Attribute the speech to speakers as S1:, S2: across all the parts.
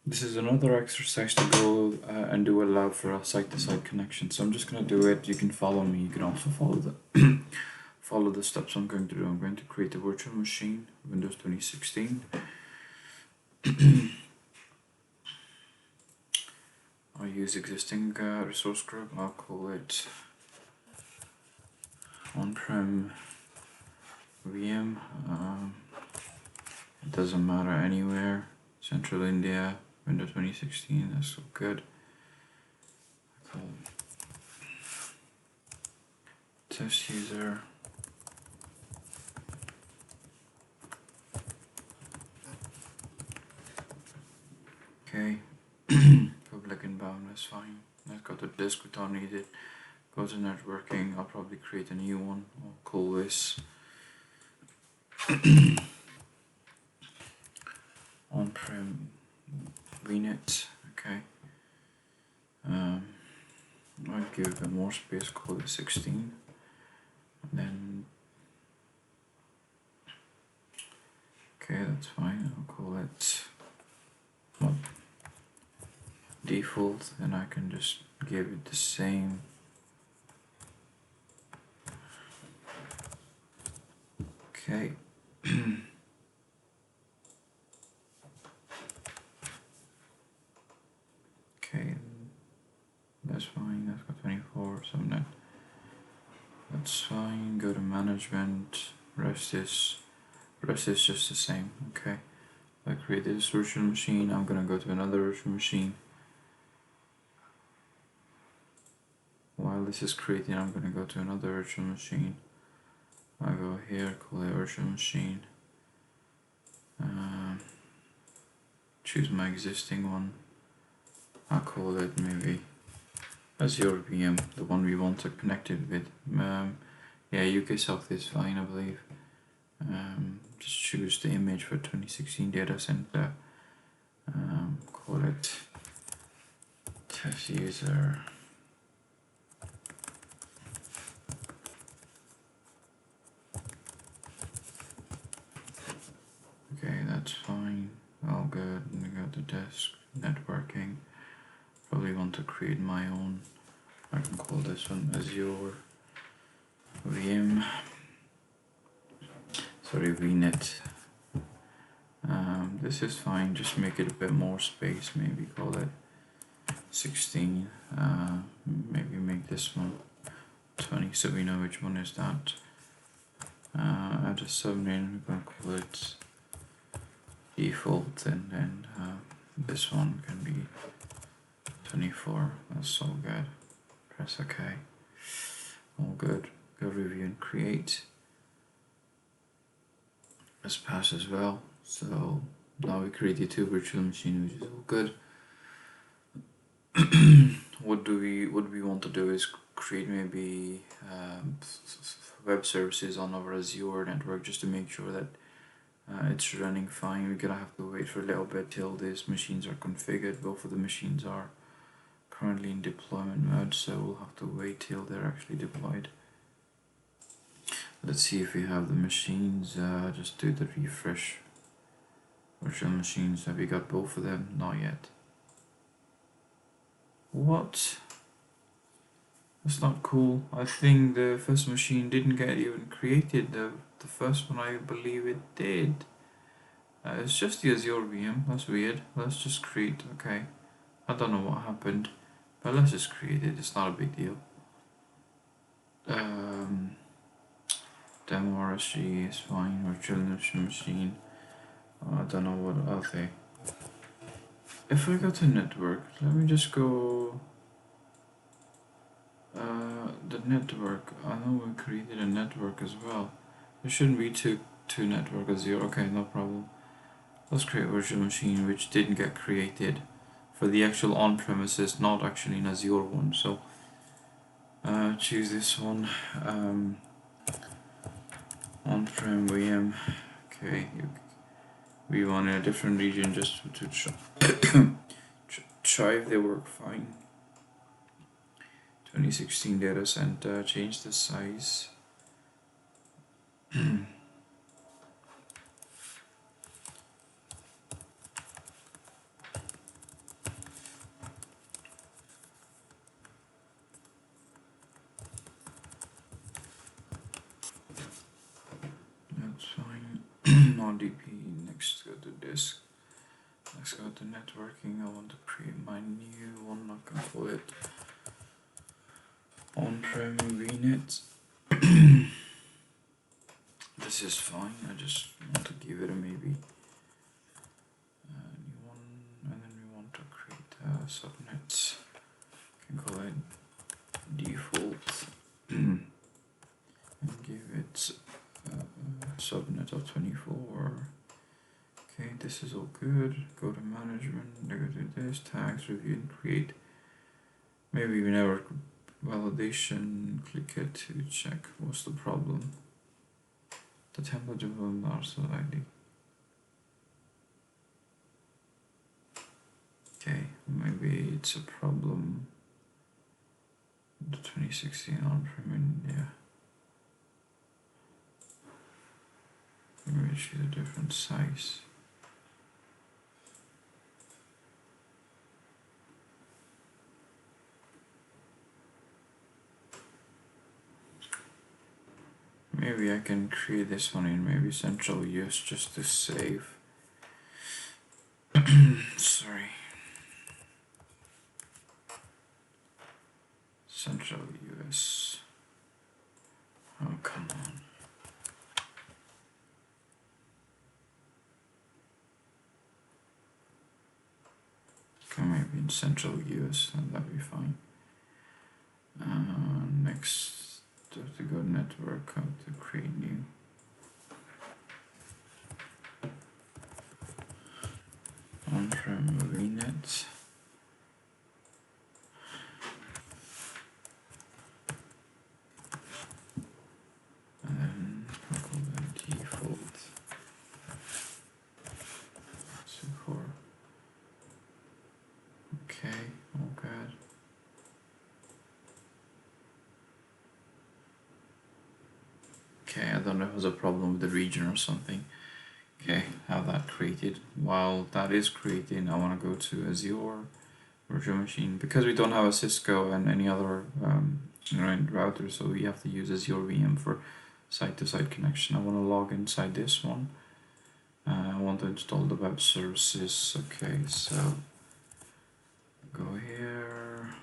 S1: This is another exercise to go and do a lab for a site-to-site connection. So I'm just going to do it. You can follow me. You can also follow the follow the steps I'm going to do. I'm going to create a virtual machine, Windows 2016. I'll use existing resource group. I'll call it OnpremVm. It doesn't matter anywhere. Central India, Windows 2016. That's so good. Call test user. Okay. Public inbound, that's fine. Let's go to disk, we don't need it. Go to networking, I'll probably create a new one. I'll call this onpremVnet. Okay. I'll give it a bit more space, call it 16. And then, okay, that's fine. I'll call it default, and I can just give it the same. Okay. Okay, that's fine. That's got 24 subnet. That's fine. Go to management. Rest is just the same. Okay. I created this virtual machine. I'm gonna go to another virtual machine. While this is creating, I'm gonna go to another virtual machine. I go here, call it virtual machine. Choose my existing one. I'll call it maybe AzureVm, the one we want to connect it with. Yeah, uksouth is fine, I believe. Just choose the image for 2016 data center. Call it test user. Okay, that's fine. All good. I'm gonna go to desk, networking. Probably want to create my own. I can call this one AzureVm. Sorry, VNet. This is fine. Just make it a bit more space. Maybe call it 16. Maybe make this one 20, so we know which one is that. Add a subnet. We're gonna call it default, and then this one can be 24. That's so good. Press OK. All good. Go review and create. Let's pass as well. So now we created two virtual machines, which is all good. What we want to do is create maybe web services on our Azure network, just to make sure that it's running fine. We're gonna have to wait for a little bit till these machines are configured. Both of the machines are currently in deployment mode, so we'll have to wait till they're actually deployed. Let's see if we have the machines. Just do the refresh. Virtual machines, have we got both of them? Not yet. What? That's not cool. I think the first machine didn't get even created. The first one, I believe it did. It's just the AzureVm. That's weird. Let's just create. Okay. I don't know what happened, but let's just create it. It's not a big deal. Demo RSG is fine. Virtual machine. I don't know what. Okay. If I go to network, let me just go. The network. I know we created a network as well. There shouldn't be two network Azure. Okay, no problem. Let's create a virtual machine which didn't get created for the actual on-premises, not actually an Azure one. So choose this one. OnpremVm. Okay, we want a different region just to try if they work fine. 2016 data center. Change the size. Not DP. Next, go to disk. Let's go to networking. I want to create my new one. I can call it OnpremVnet. This is fine. I just want to give it a maybe new one, and then we want to create a subnet. Can call it default and give it subnet of 24. Okay, this is all good. Go to management, go to this, tags, review and create. Maybe we never validation, click it to check what's the problem. The template of the parcel ID. Okay, maybe it's a problem. The 2016 on-prem India. Maybe choose a different size. Maybe I can create this one in maybe central use just to save. Sorry. Central US. Oh, come on. Okay, maybe in central US, and that'll be fine. Next, to go network, how to create new. OnpremVnet. And then I'll call that default support. Okay, all good. Okay, I don't know if there's a problem with the region or something. Okay, have that created. While that is creating, I want to go to Azure virtual machine because we don't have a Cisco and any other router, so we have to use AzureVm for site-to-site connection. I want to log inside this one. I want to install the web services. Okay, so go here.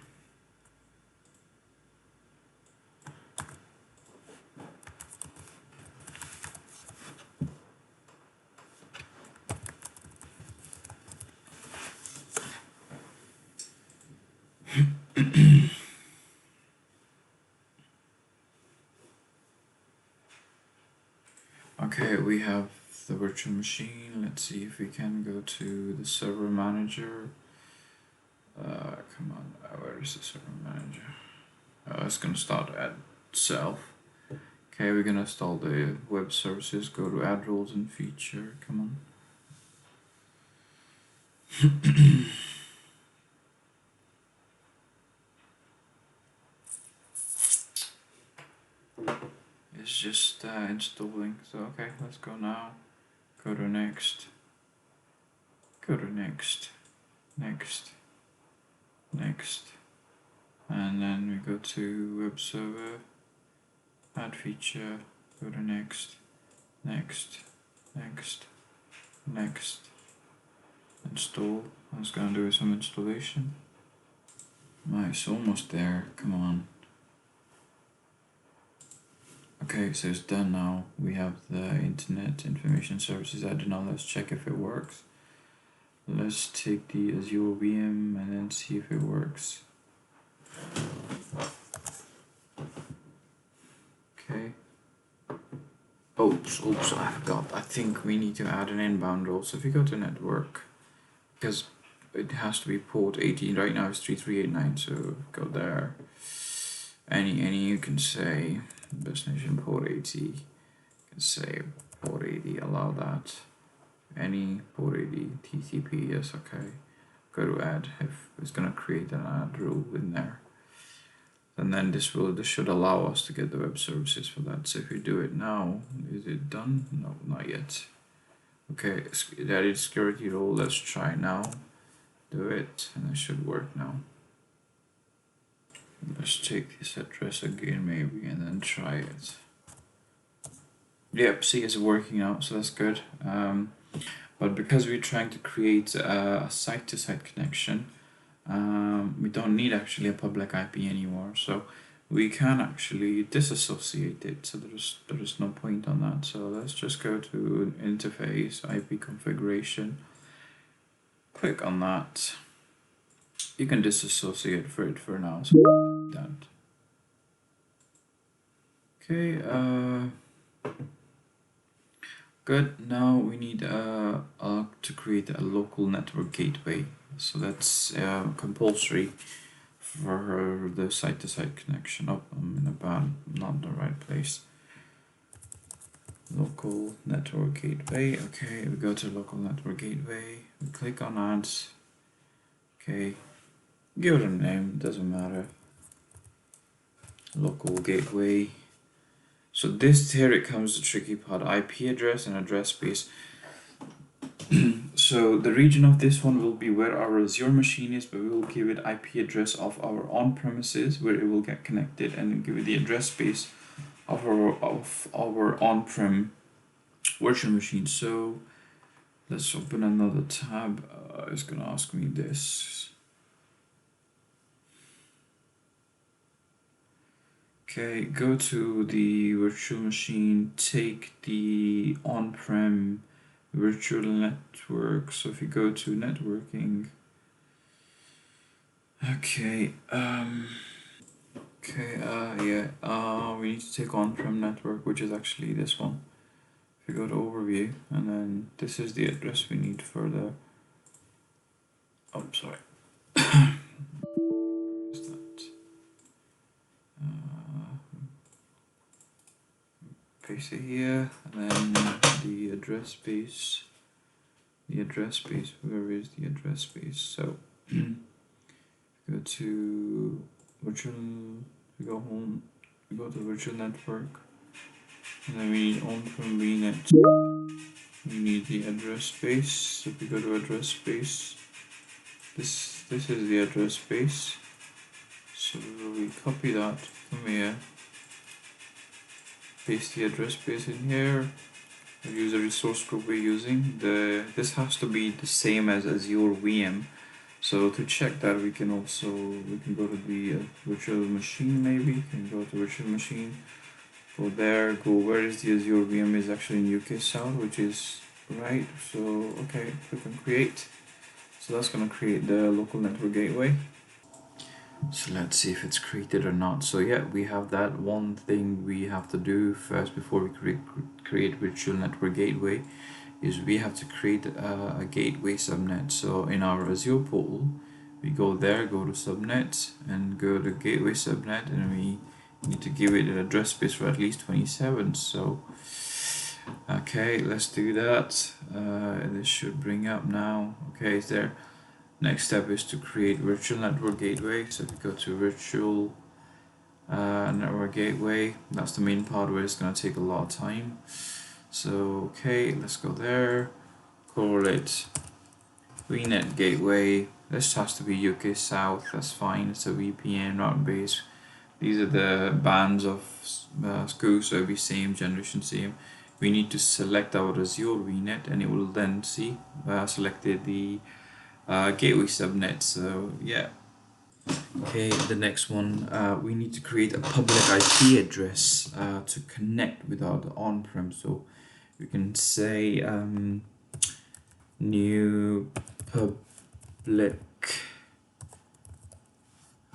S1: Okay, we have the virtual machine. Let's see if we can go to the server manager. Come on, where is the server manager? It's gonna start at self. Okay, we're gonna install the web services. Go to add roles and feature. Come on. It's just installing. So okay, let's go now. Go to next. Go to next. Next. Next. And then we go to web server. Add feature. Go to next. Next. Next. Next. Install. I was gonna do some installation. Nice, almost there. Come on. Okay, so it's done now. We have the Internet Information Services added now. Let's check if it works. Let's take the AzureVm and then see if it works. Okay. Oops, I forgot. I think we need to add an inbound role. So if you go to network, because it has to be port 18. Right now it's 3389, so go there. Any you can say destination port 80. You can say port 80, allow that. Any port 80 TCP, yes, okay. Go to add if it's gonna create an add rule in there. And then this should allow us to get the web services for that. So if we do it now, is it done? No, not yet. Okay, it added security role. Let's try now. Do it, and it should work now. Let's take this address again, maybe, and then try it. Yep, see, it's working out, so that's good. But because we're trying to create a site-to-site connection, we don't need actually a public IP anymore, so we can actually disassociate it. So there is no point on that. So let's just go to interface, IP configuration, click on that. You can disassociate for it for now. So that. Okay. Good. Now we need to create a local network gateway. So that's compulsory for the site-to-site connection. Oh, I'm in a bad, not the right place. Local network gateway. Okay, we go to local network gateway. We click on add. Okay, give it a name. Doesn't matter. Local gateway. So this here it comes the tricky part: IP address and address space. So the region of this one will be where our Azure machine is, but we will give it IP address of our on-premises where it will get connected, and give it the address space of our on-prem virtual machine. So let's open another tab. It's gonna ask me this. Okay, go to the virtual machine, take the on-prem virtual network. So if you go to networking, okay, we need to take on-prem network, which is actually this one. If you go to overview, and then this is the address we need for the, oh, sorry. Where's that? Paste it here, and then the address space. The address space, where is the address space? So go to virtual, we go home, we go to virtual network, and then we need onpremVnet. We need the address space. So if we go to address space, this is the address space. So we copy that from here, paste the address space in here. Use the resource group we're using. This has to be the same as AzureVm. So to check that, we can go to the virtual machine. Maybe you can go to virtual machine. Go there. Go where is the AzureVm? Is actually in uksouth, which is right. So okay, click on create. So that's gonna create the local network gateway. So let's see if it's created or not. So yeah, we have that. One thing we have to do first before we create virtual network gateway is we have to create a gateway subnet. So in our Azure portal, we go there, go to subnet, and go to gateway subnet, and we need to give it an address space for at least 27. So okay, let's do that. This should bring up now. Okay, it's there. Next step is to create virtual network gateway. So if you go to virtual network gateway, that's the main part where it's going to take a lot of time. So okay, let's go there, call it VNet gateway. This has to be uksouth, that's fine. It's a VPN route base. These are the bands of schools, so it'll be same generation, same. We need to select our AzureVnet, and it will then see selected the gateway subnet. So yeah. Okay, the next one, we need to create a public IP address to connect with our on-prem. So we can say new public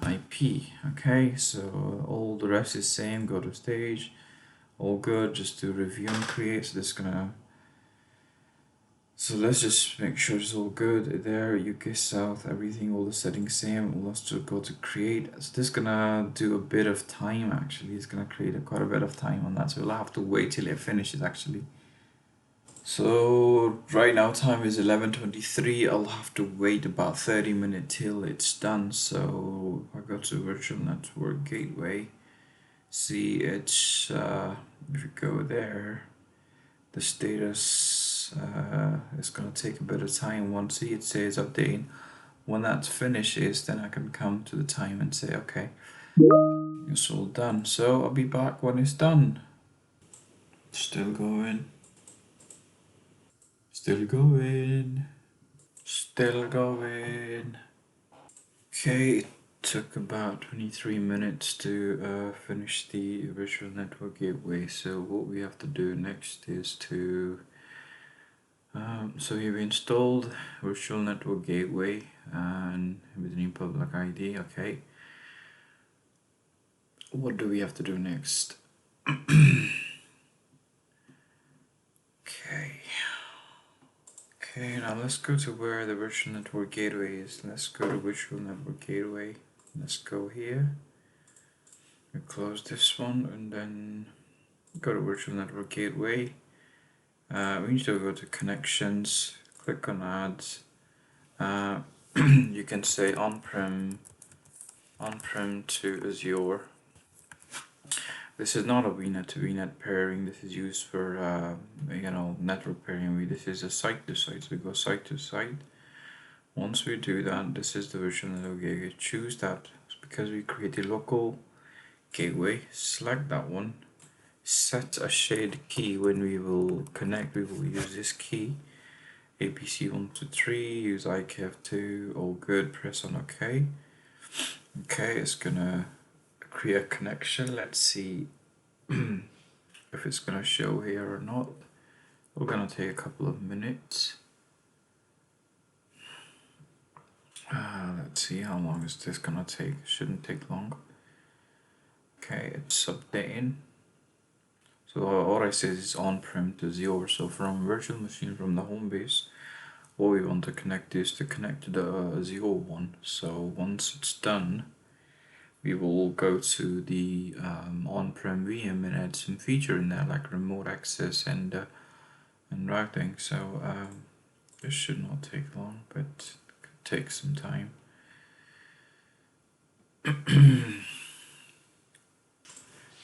S1: IP. Okay, so all the rest is same. Go to stage, all good. Just to review and create. So this is gonna. So let's just make sure it's all good there. uksouth, everything, all the settings same. Let's just go to create. So this is gonna do a bit of time actually. It's gonna create quite a bit of time on that. So we'll have to wait till it finishes actually. So right now time is 11:23. I'll have to wait about 30 minutes till it's done. So I go to virtual network gateway. See it's if you go there, the status is gonna take a bit of time. Once see it says updating. When that finishes, then I can come to the time and say okay, it's all done. So I'll be back when it's done. Still going. Still going. Still going. Okay, it took about 23 minutes to finish the virtual network gateway. So what we have to do next is to so we've installed virtual network gateway and with new public ID. Okay, what do we have to do next? Okay, now let's go to where the virtual network gateway is. Let's go to virtual network gateway. Let's go here. We close this one and then go to virtual network gateway. We need to go to connections, click on ads. You can say on-prem to Azure. This is not a VNet to VNet pairing. This is used for network pairing. This is a site to site. So we go site to site. Once we do that, this is the virtual network gateway. Choose that because we create a local gateway. Select that one. Set a shared key. When we will connect, we will use this key. APC123. Use IKF2. All good. Press on OK. Okay, it's gonna create a connection. Let's see if it's gonna show here or not. We're gonna take a couple of minutes. Let's see how long is this gonna take. Shouldn't take long. Okay, it's updating. So all I say is on-prem to Azure. So from virtual machine from the home base, what we want to connect is to connect to the Azure one. So once it's done, we will go to the OnpremVm and add some feature in there like remote access and routing. So this should not take long, but it could take some time.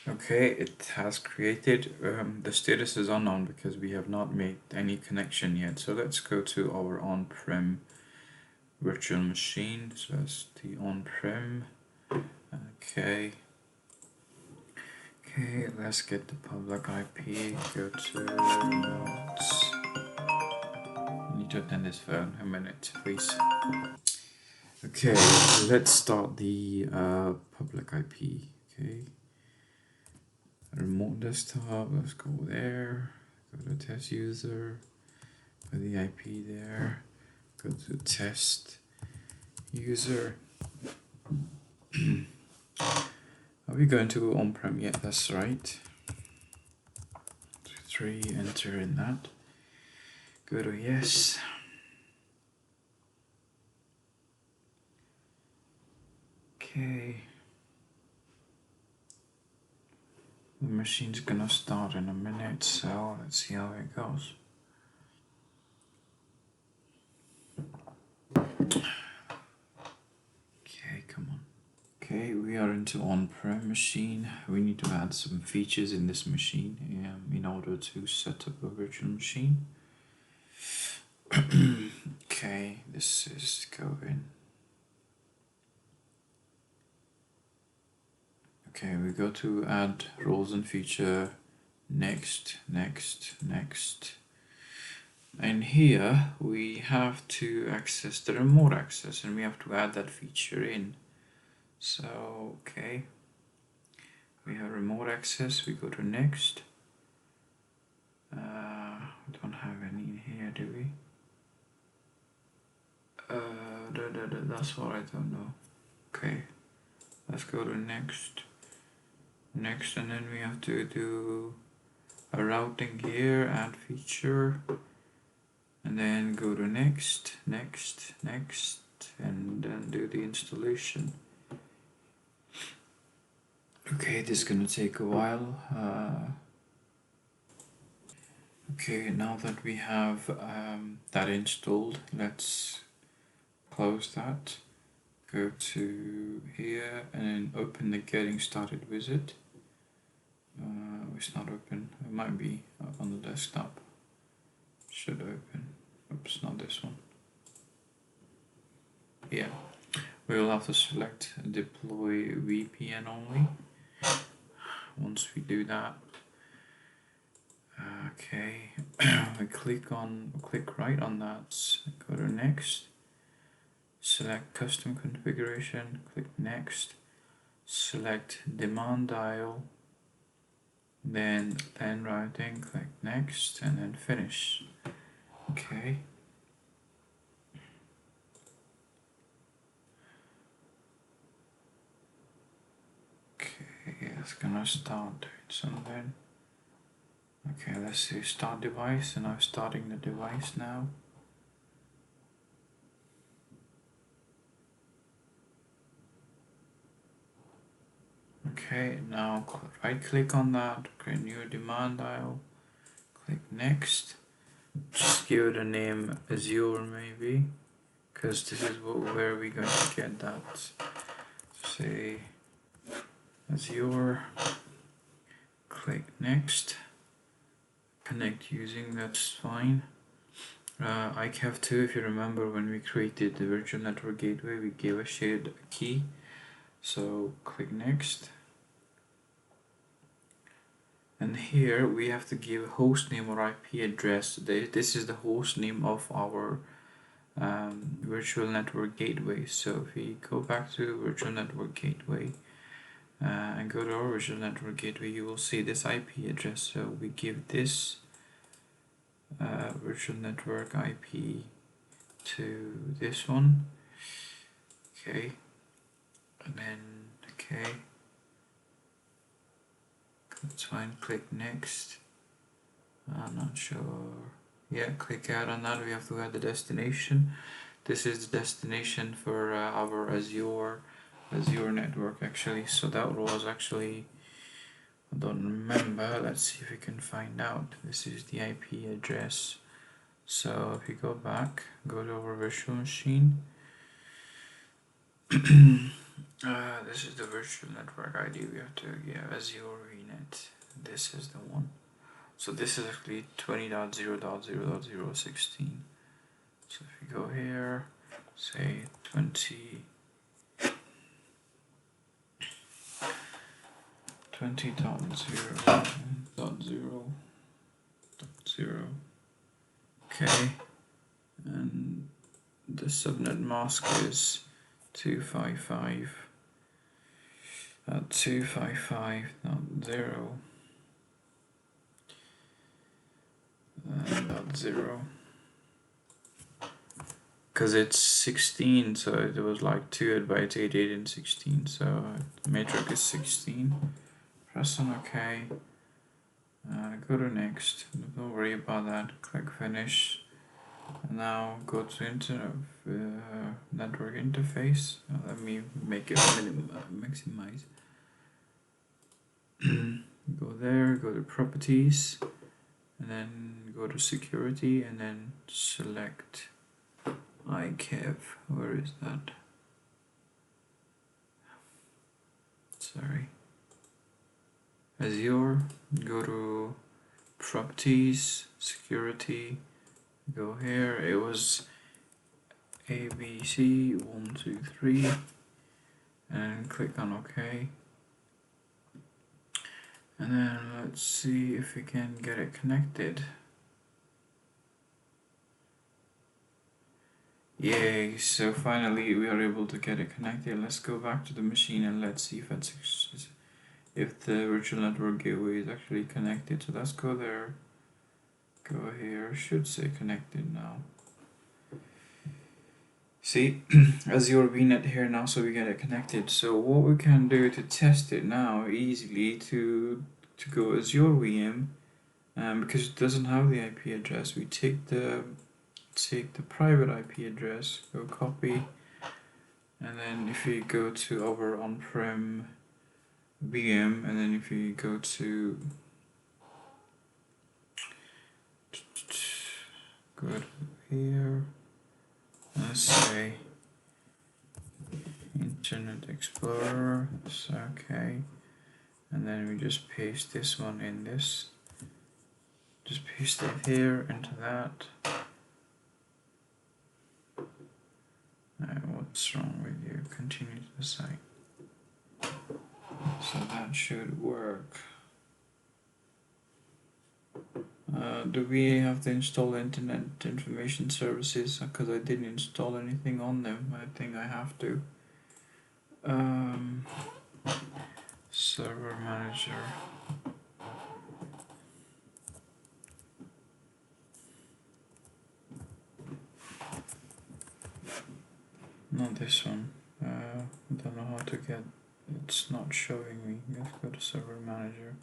S1: Okay, it has created. The status is unknown because we have not made any connection yet. So let's go to our on-prem virtual machine. So that's the on-prem. Okay, let's get the public IP. Go to notes. I need to attend this phone. A minute, please. Okay, let's start the public IP. Okay, remote desktop. Let's go there. Go to test user. Put the IP there. Go to test user. Are we going to on-prem yet? That's right. 3, enter in that. Go to yes. Okay. The machine's gonna start in a minute, so let's see how it goes. Okay, come on. Okay, we are into on-prem machine. We need to add some features in this machine in order to set up a virtual machine. Okay, this is going. Okay, we go to add roles and feature, next. And here we have to access the remote access and we have to add that feature in. So, okay, we have remote access, we go to next. We don't have any in here, do we? That's what I don't know. Okay, let's go to next, and then we have to do a routing here, add feature, and then go to next, and then do the installation. Okay, this is gonna take a while. Okay, now that we have that installed, let's close that. Go to here and then open the getting started wizard. It's not open. It might be on the desktop. Should open. Oops, not this one. Yeah, we will have to select deploy VPN only. Once we do that, Okay, we click right on that, go to next, select custom configuration, click next, select demand dial, then LAN routing, click next, and then finish. Okay. Okay, it's gonna start doing something. Okay, let's see, start device, and I'm starting the device now. Okay, now right click on that, create new demand dial, click next, just give it a name Azure maybe, because this is where we're going to get that. Say Azure, click next, connect using, that's fine. ICAV2, if you remember when we created the virtual network gateway, we gave a shared key. So click next. And here we have to give host name or IP address. This is the host name of our virtual network gateway. So if we go back to virtual network gateway and go to our virtual network gateway, you will see this IP address. So we give this virtual network IP to this one. Okay, and then okay, that's fine. Click next. I'm not sure. Yeah, click out on that. We have to add the destination. This is the destination for our Azure network actually. So that was actually, I don't remember. Let's see if we can find out. This is the IP address. So if you go back, go to our virtual machine. This is the virtual network ID. We have to AzureVnet. This is the one. So this is actually 20.0.0.016. So if you go here, say 20.0.0.0. Okay, and the subnet mask is 255.255.0. .0, because it's 16, so it was like 2 bytes, 88 and 16, so metric is 16. Press on OK, go to next, don't worry about that, click finish. Now go to network interface. Let me make it maximize. Go there, go to properties, and then go to security, and then select ICAV. Where is that? Sorry. Azure, go to properties, security, go here. It was ABC123, and click on OK. And then let's see if we can get it connected. Yay, so finally we are able to get it connected. Let's go back to the machine and let's see if the virtual network gateway is actually connected. So let's go there, go here, should say connected now. See, AzureVnet here now, so we get it connected. So what we can do to test it now easily to go AzureVm, because it doesn't have the IP address, we take the private IP address, go copy, and then if you go to our OnpremVm, and then if you go to here, let's say Internet Explorer, so okay, and then we just paste this one in this, just paste it here into that. What's wrong with you? Continue to the site. So that should work. Do we have to install Internet Information Services? Because I didn't install anything on them. I think I have to. Server Manager. Not this one. I don't know how to get. It's not showing me. Let's go to Server Manager.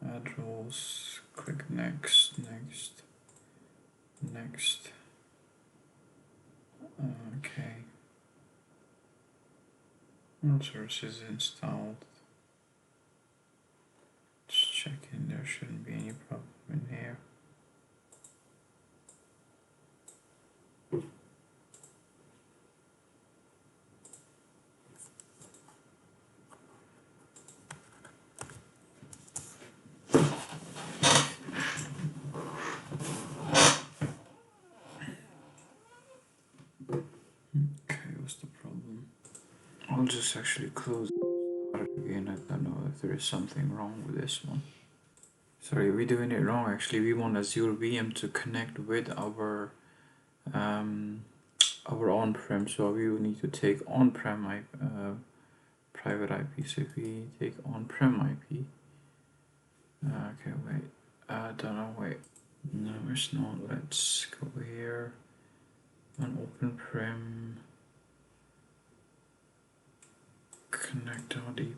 S1: Add roles. Click next. Next. Next. Okay. All services installed. Just checking. There shouldn't be any problem in here. Okay, what's the problem? I'll just actually close it again. I don't know if there is something wrong with this one. Sorry, we're doing it wrong actually. We want AzureVm to connect with our on-prem, so we will need to take on-prem private IP. So if we take on-prem IP, okay, wait, I don't know, wait, no, it's not. Let's go here on OpenPrem connect.dp.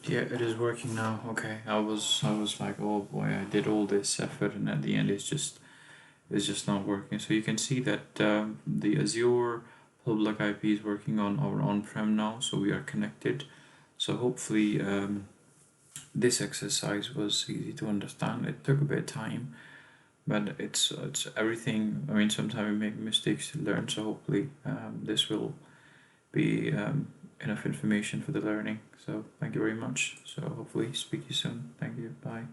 S1: Yeah, it is working now. Okay, I was like, oh boy, I did all this effort, and at the end, it's just not working. So you can see that the Azure public IP is working on our on-prem now, so we are connected. So hopefully, this exercise was easy to understand. It took a bit of time, but it's everything. I mean, sometimes we make mistakes to learn. So hopefully, this will be enough information for the learning. So thank you very much. So hopefully speak to you soon. Thank you. Bye.